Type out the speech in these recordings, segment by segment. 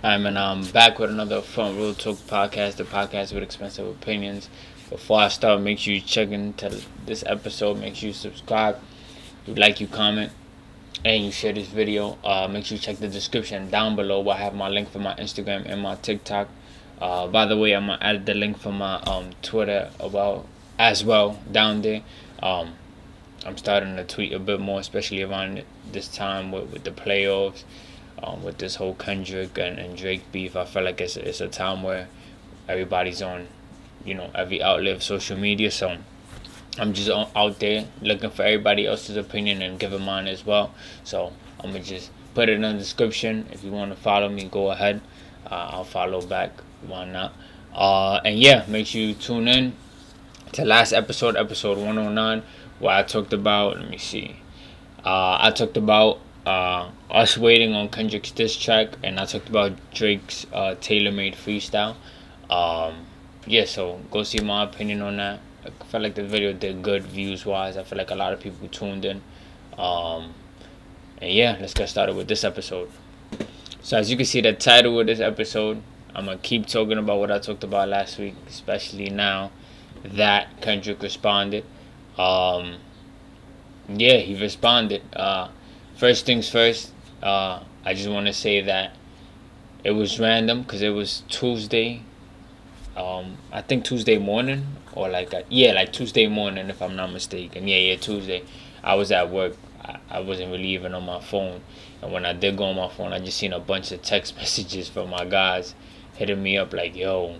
I'm back with another Front Row Talk podcast, the podcast with expensive opinions. Before I start, make sure you check into this episode. Make sure you subscribe, you like, you comment, and you share this video. Make sure you check the description down below where I have my link for my Instagram and my TikTok. By the way, I'm gonna add the link for my Twitter as well down there. I'm starting to tweet a bit more, especially around this time with the playoffs. With this whole Kendrick and Drake beef, I feel like it's a time where everybody's on, every outlet of social media. So I'm just out there looking for everybody else's opinion and giving mine as well. So I'm gonna just put it in the description. If you want to follow me, go ahead. I'll follow back. Why not? And yeah, make sure you tune in to last episode 109, where I talked about. Let me see. I talked about us waiting on Kendrick's diss track, and I talked about Drake's tailor-made freestyle. Yeah, so go see my opinion on that. I felt like the video did good views-wise. I feel like a lot of people tuned in. And yeah, let's get started with this episode. So as you can see, the title of this episode, I'm going to keep talking about what I talked about last week, especially now that Kendrick responded. Yeah, he responded. First things first, I just want to say that it was random because it was Tuesday. I think Tuesday morning or like Tuesday morning if I'm not mistaken. Yeah, Tuesday. I was at work. I wasn't really even on my phone, and when I did go on my phone, I just seen a bunch of text messages from my guys hitting me up like, "Yo,"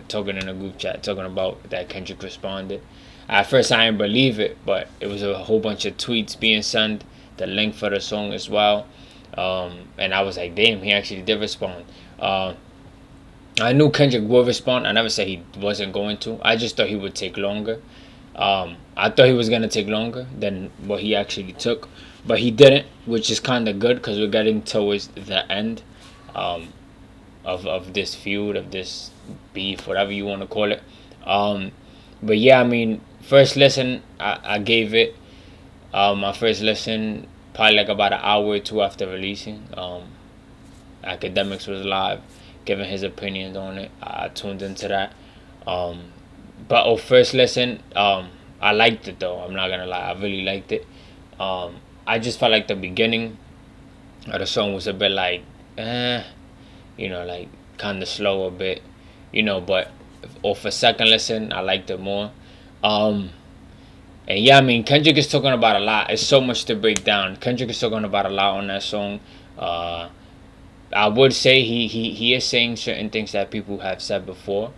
talking in a group chat, talking about that Kendrick responded. At first, I didn't believe it, but it was a whole bunch of tweets being sent, the link for the song as well, and I was like, damn, he actually did respond. I knew Kendrick would respond. I never said he wasn't going to. I just thought he would take longer. I thought he was going to take longer than what he actually took, but he didn't, which is kind of good because we're getting towards the end of this feud, of this beef, whatever you want to call it. But yeah, I mean, first listen, I gave it. My first listen probably like about an hour or two after releasing. Academics was live, giving his opinions on it. I tuned into that. But first listen, I liked it though. I'm not gonna lie, I really liked it. I just felt like the beginning of the song was a bit like, like kind of slow a bit, But for second listen, I liked it more. And yeah, I mean, Kendrick is talking about a lot. It's so much to break down. Kendrick is talking about a lot on that song. I would say he is saying certain things that people have said before.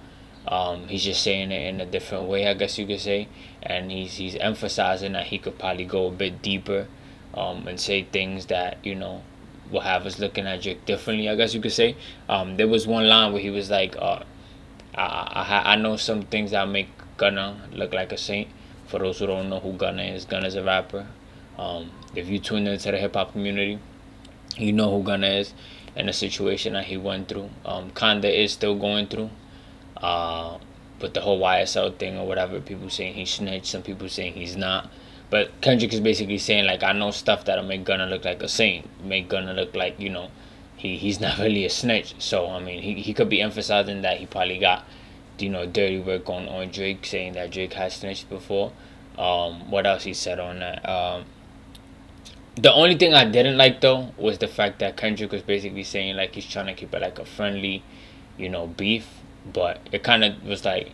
He's just saying it in a different way, I guess you could say. And he's emphasizing that he could probably go a bit deeper and say things that, will have us looking at Drake differently, I guess you could say. There was one line where he was like, I know some things that make Gunna look like a saint. For those who don't know who Gunna is a rapper. If you tune into the hip hop community, you know who Gunna is and the situation that he went through. Kinda is still going through. With the whole YSL thing or whatever, people saying he snitched, some people saying he's not. But Kendrick is basically saying like, I know stuff that'll make Gunna look like a saint, make Gunna look like he's not really a snitch. So I mean, he could be emphasizing that he probably got dirty work on Drake, saying that Drake has snitched before. What else he said on that? The only thing I didn't like though was the fact that Kendrick was basically saying like he's trying to keep it like a friendly, beef. But it kind of was like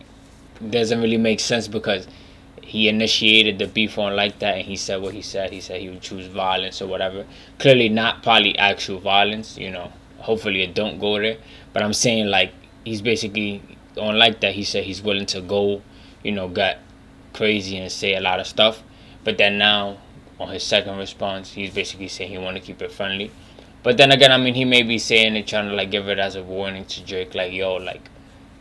doesn't really make sense because he initiated the beef on like that, and he said what he said. He said he would choose violence or whatever. Clearly not probably actual violence. Hopefully it don't go there. But I'm saying like he's basically on like that. He said he's willing to go, get crazy and say a lot of stuff. But then now on his second response, he's basically saying he want to keep it friendly. But then again, I mean, he may be saying it, trying to like give it as a warning to Drake, like, yo, like,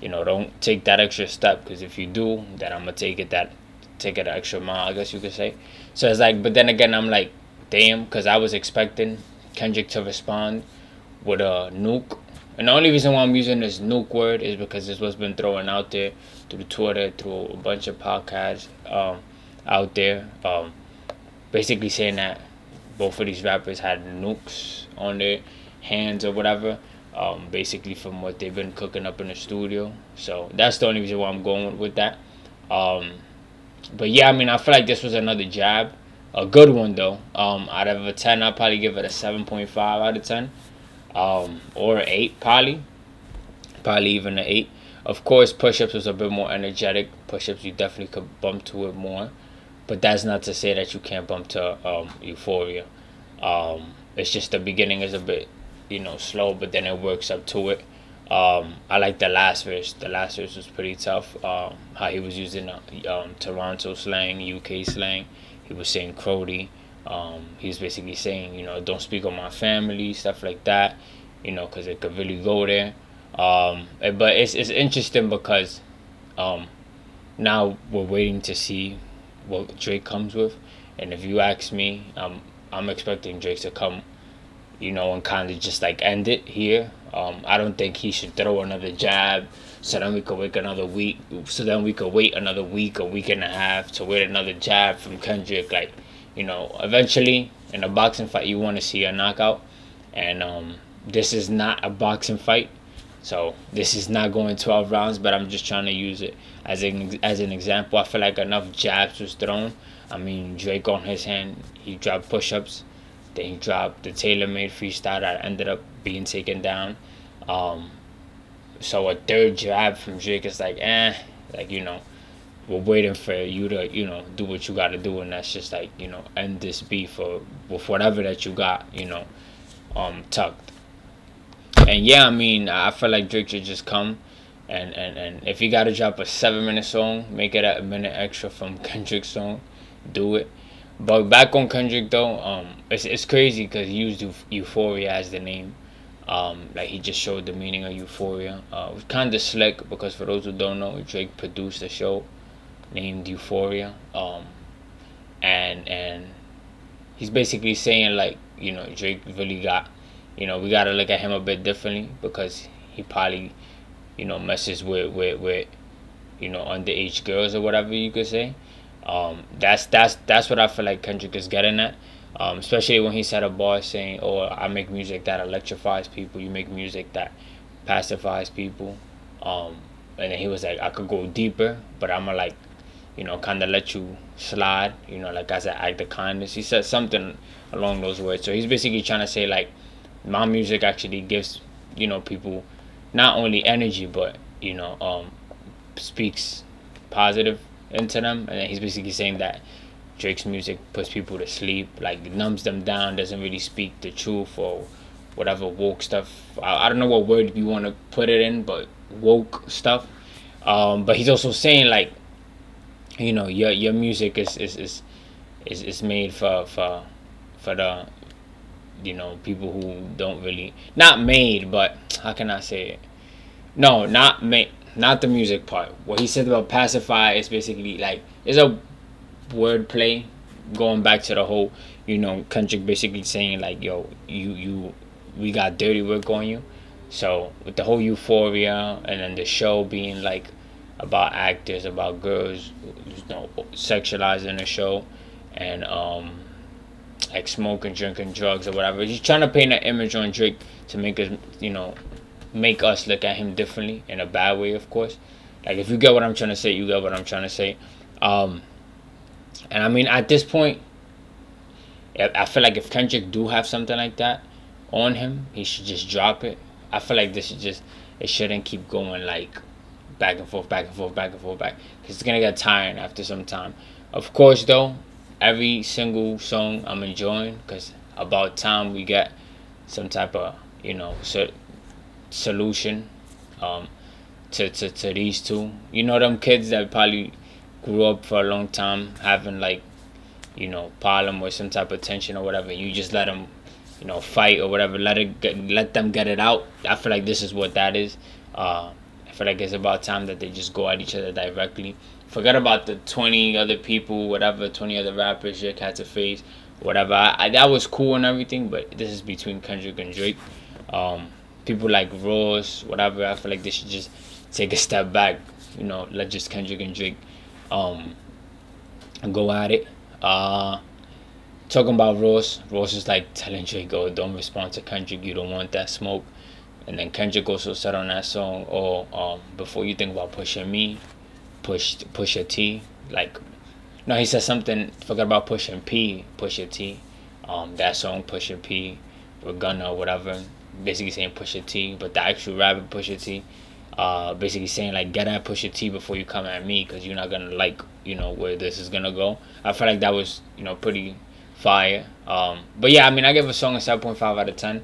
don't take that extra step, because if you do, then I'm gonna take it an extra mile, I guess you could say. So it's like, but then again, I'm like, damn, because I was expecting Kendrick to respond with a nuke. And the only reason why I'm using this nuke word is because it's what's been thrown out there through Twitter, through a bunch of podcasts out there, basically saying that both of these rappers had nukes on their hands or whatever. basically from what they've been cooking up in the studio. So that's the only reason why I'm going with that. Um, but yeah, I mean, I feel like this was another jab, a good one though. Out of a 10, I'll probably give it a 7.5 out of 10, or an 8 probably even an 8. Of course, push-ups was a bit more energetic. Push-ups, you definitely could bump to it more, but that's not to say that you can't bump to Euphoria. It's just the beginning is a bit, slow, but then it works up to it. I like the last verse. The last verse was pretty tough. How he was using Toronto slang, UK slang. He was saying Crody. He was basically saying, don't speak on my family, stuff like that, because it could really go there. But it's interesting because now we're waiting to see what Drake comes with. And if you ask me, I'm expecting Drake to come, and kind of just like end it here. I don't think he should throw another jab. So then we could wait another week. So then we could wait another week, a week and a half to wait another jab from Kendrick. Like, eventually in a boxing fight, you want to see a knockout. And this is not a boxing fight. So this is not going 12 rounds, but I'm just trying to use it as an example. I feel like enough jabs was thrown. I mean, Drake on his hand, he dropped push-ups. Then he dropped the tailor-made freestyle that ended up being taken down. So a third jab from Drake is like, we're waiting for you to, do what you got to do, and that's just like, end this beef with whatever that you got, tucked. And yeah, I mean, I feel like Drake should just come, and if you gotta drop a 7-minute song, make it a minute extra from Kendrick's song, do it. But back on Kendrick though, it's crazy because he used Euphoria as the name. Like he just showed the meaning of Euphoria. It was kind of slick because for those who don't know, Drake produced a show named Euphoria. And he's basically saying like, Drake really got, we gotta look at him a bit differently because he probably, messes with underage girls or whatever you could say. That's what I feel like Kendrick is getting at. Especially when he said a bar saying, "Oh, I make music that electrifies people. You make music that pacifies people." And then he was like, "I could go deeper, but I'ma like, kind of let you slide. Like as an act of kindness." He said something along those words. So he's basically trying to say like, my music actually gives people not only energy but speaks positive into them. And then he's basically saying that Drake's music puts people to sleep, like numbs them down, doesn't really speak the truth or whatever woke stuff. I don't know what word you want to put it in, but woke stuff. But he's also saying like, your music is made for the people who don't really, not made, but how can I say it? No, not made. Not the music part. What he said about pacify is basically like, it's a word play going back to the whole, Kendrick basically saying like, yo, we got dirty work on you. So with the whole Euphoria and then the show being like about actors, about girls, sexualizing the show and like smoking, drinking, drugs or whatever. He's trying to paint an image on Drake to make us, make us look at him differently in a bad way, of course. Like if you get what I'm trying to say, you get what I'm trying to say. And I mean, at this point, I feel like if Kendrick do have something like that on him, he should just drop it. I feel like it shouldn't keep going like back and forth, back and forth, back and forth, back. Because it's gonna get tiring after some time. Of course, though, every single song I'm enjoying because about time we get some type of solution to these two. Them kids that probably grew up for a long time having like problem with some type of tension or whatever. You just let them fight or whatever. Let them get it out. I feel like this is what that is. I feel like it's about time that they just go at each other directly. Forget about the 20 other people, whatever, 20 other rappers Drake had to face, whatever. That was cool and everything, but this is between Kendrick and Drake. People like Ross, whatever, I feel like they should just take a step back, let just Kendrick and Drake go at it. Talking about Ross is like telling Drake, oh, don't respond to Kendrick, you don't want that smoke. And then Kendrick also said on that song, "Oh, before you think about pushing me, push a T." Like, no, he said something. Forgot about pushing P, push a T. That song push a P, we're gonna whatever. Basically saying push a T, but the actual rapper push a T. Basically saying like get at Pusha T before you come at me, because you're not gonna like where this is gonna go. I feel like that was pretty fire. But yeah, I mean I give a song a 7.5 out of 10.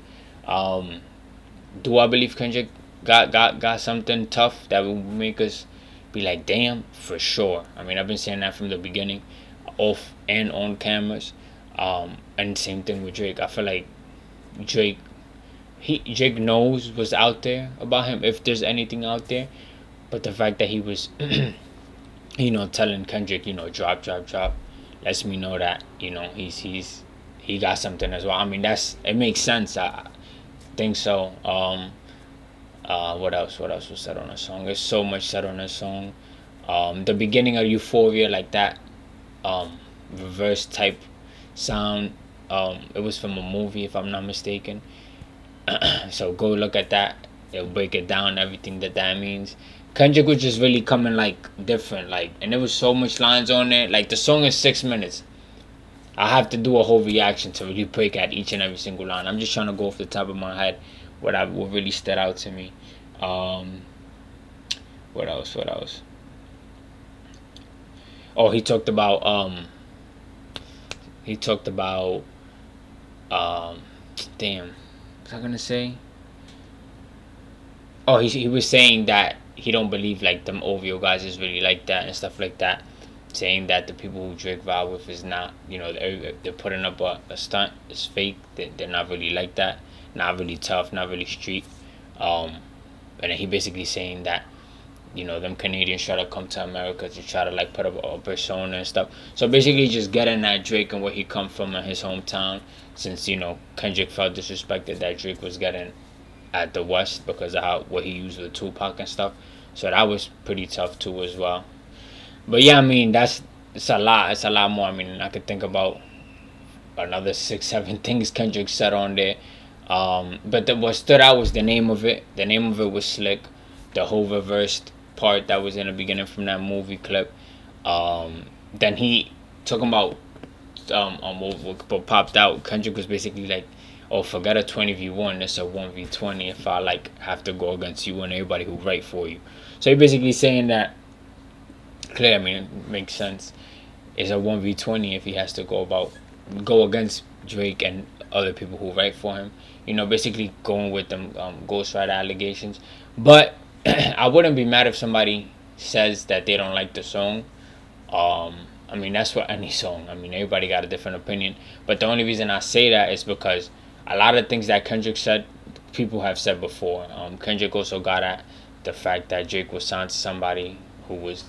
Do I believe Kendrick got something tough that will make us be like damn? For sure. I mean I've been saying that from the beginning, off and on cameras. And same thing with Drake. I feel like Drake Drake knows what's out there about him, if there's anything out there. But the fact that he was telling Kendrick, drop, lets me know that he got something as well. I mean it makes sense. I think so. What else was said on the song? There's so much said on the song. The beginning of Euphoria, like that reverse type sound, it was from a movie if I'm not mistaken. So go look at that. It'll break it down, everything that means. Kendrick was just really coming like different, like, and there was so much lines on it. Like the song is 6 minutes. I have to do a whole reaction to really break at each and every single line. I'm just trying to go off the top of my head what really stood out to me. What else? Oh, he talked about damn, what was I gonna say? Oh, he was saying that he don't believe like them OVO guys is really like that and stuff like that, saying that the people who Drake vibe with is not, they're putting up a stunt, it's fake, they're not really like that, not really tough, not really street. And then he basically saying that them Canadians try to come to America to try to like put up a persona and stuff. So basically just getting at Drake and where he come from in his hometown, since Kendrick felt disrespected that Drake was getting at the West because of what he used with Tupac and stuff. So that was pretty tough too as well. But yeah, I mean it's a lot more. I mean I could think about another 6-7 things Kendrick said on there. But what stood out was the name of it. The name of it was Slick. The whole reversed part that was in the beginning from that movie clip. Then he talking about what popped out. Kendrick was basically like, "Oh, forget a 20v1. It's a 1v20 if I like have to go against you and everybody who write for you." So he basically saying that. Clear, I mean it makes sense. It's a 1v20 if he has to go against Drake and other people who write for him. Basically going with them ghostwriter allegations. But I wouldn't be mad if somebody says that they don't like the song. I mean that's for any song. I mean everybody got a different opinion. But the only reason I say that is because a lot of things that Kendrick said, people have said before. Kendrick also got at the fact that Drake was signed to somebody who was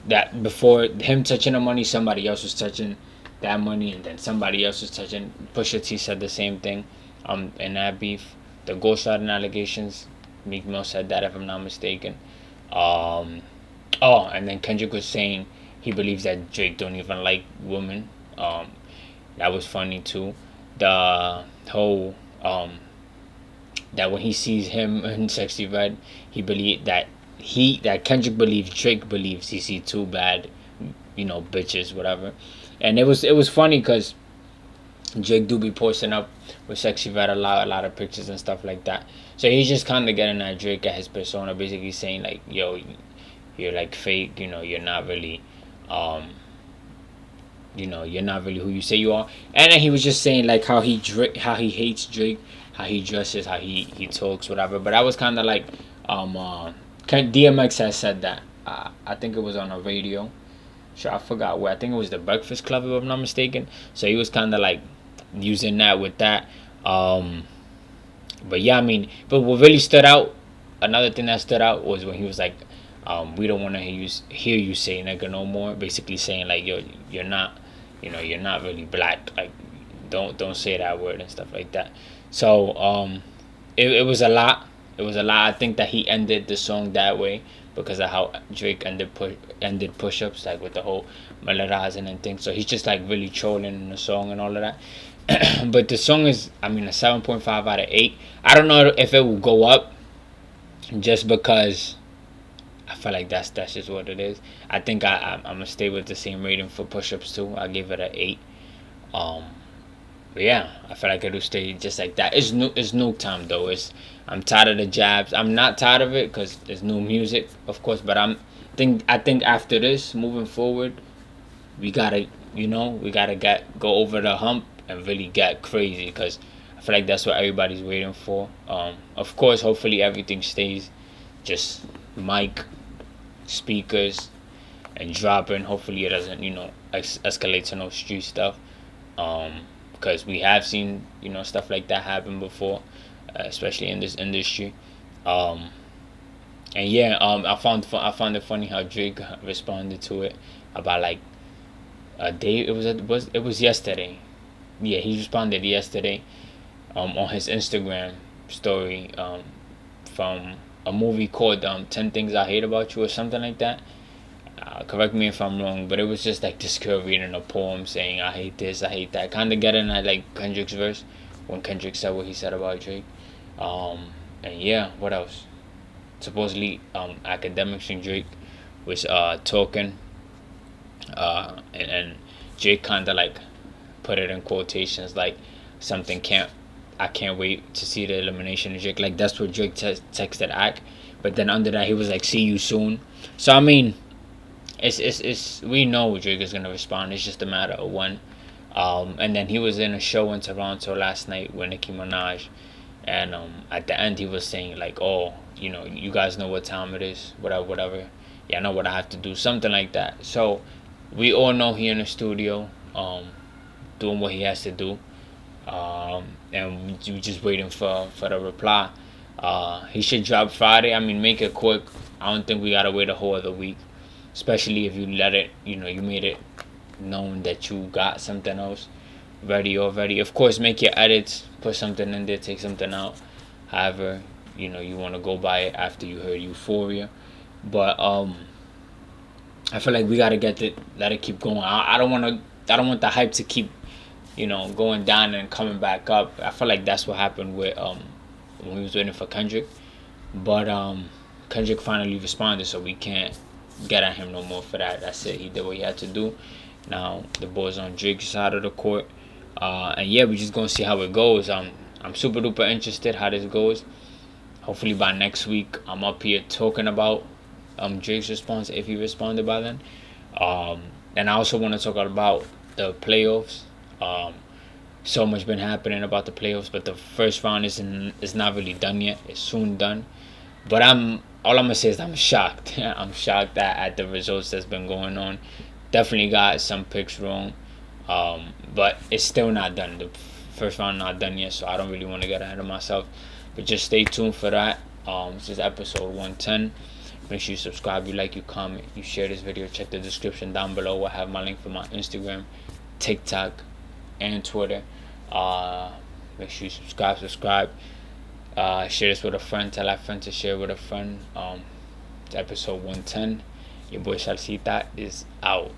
that before him touching the money, somebody else was touching that money, and then somebody else was touching. Pusha T said the same thing. In that beef, the ghostwriting allegations, Meek Mill said that if I'm not mistaken. And then Kendrick was saying he believes that Drake don't even like women. That was funny too. The whole that when he sees him in Sexy Red, he believed that Kendrick believes Drake believes he see two bad, bitches, whatever. And it was funny because Drake do be posting up with Sexy Red a lot of pictures and stuff like that. So he's just kind of getting at Drake at his persona, basically saying like, yo, you're like fake, you're not really, you're not really who you say you are. And then he was just saying like how he hates Drake, how he dresses, how he talks, whatever. But I was kind of like, DMX has said that. I think it was on a radio. Sure, I forgot where. I think it was the Breakfast Club, if I'm not mistaken. So he was kind of like using that with that. But yeah, I mean, but what really stood out, another thing that stood out was when he was like, we don't want to hear you say nigga no more. Basically saying like, yo, you're not really black. Like, don't say that word and stuff like that. So it was a lot. It was a lot. I think that he ended the song that way because of how Drake ended push-ups, like with the whole melorizing and things. So he's just like really trolling in the song and all of that. But the song is, I mean, a 7.5 out of 8. I don't know if it will go up just because I feel like that's just what it is. I think I'm gonna stay with the same rating for push-ups too. I gave it an 8. Um, but yeah, I feel like it'll stay just like that. It's new time though. I'm tired of the jabs. I'm not tired of it because there's new music, of course. But I think after this, moving forward, we gotta we gotta go over the hump and really get crazy because I feel like that's what everybody's waiting for. Of course, hopefully everything stays just mic, speakers, and dropping. Hopefully it doesn't escalate to no street stuff. Because we have seen stuff like that happen before, especially in this industry. Um, and yeah, I found it funny how Drake responded to it about like a day. It was yesterday. Yeah, he responded yesterday on his Instagram story from a movie called 10 Things I Hate About You or something like that. Correct me if I'm wrong, but it was just like this girl reading a poem saying, I hate this, I hate that. Kind of getting at like Kendrick's verse when Kendrick said what he said about Drake. And yeah, what else? Supposedly, Academics and Drake was talking, and Drake kind of like put it in quotations like something I can't wait to see the elimination of Drake. Like that's what Drake texted Ack, but then under that he was like, see you soon. So I mean, it's we know Drake is gonna respond. It's just a matter of when. And then he was in a show in Toronto last night with Nicki Minaj, and at the end he was saying like, oh, you guys know what time it is, whatever. Yeah, I know what I have to do, something like that. So we all know he in the studio, doing what he has to do, and we just waiting for the reply. He should drop Friday. I mean, make it quick. I don't think we gotta wait a whole other week, especially if you let it, you made it known that you got something else ready already. Of course, make your edits, put something in there, take something out. However, you want to go by it after you heard Euphoria. But I feel like we gotta let it keep going. I don't want the hype to keep going down and coming back up. I feel like that's what happened with when we was waiting for Kendrick. But Kendrick finally responded, so we can't get at him no more for that. That's it. He did what he had to do. Now the ball's on Drake's side of the court. And yeah, we just gonna see how it goes. I'm super duper interested how this goes. Hopefully by next week I'm up here talking about Drake's response if he responded by then. And I also want to talk about the playoffs. So much been happening about the playoffs, but the first round is not really done yet. It's soon done. But all I'm gonna say is I'm shocked. I'm shocked at the results that's been going on. Definitely got some picks wrong, but it's still not done. The first round not done yet, so I don't really want to get ahead of myself. But just stay tuned for that. This is episode 110. Make sure you subscribe, you like, you comment, you share this video. Check the description down below. I have my link for my Instagram, TikTok, and Twitter. Make sure you subscribe. Share this with a friend. Tell that friend to share with a friend. It's episode 110. Your boy Ssalcita is out.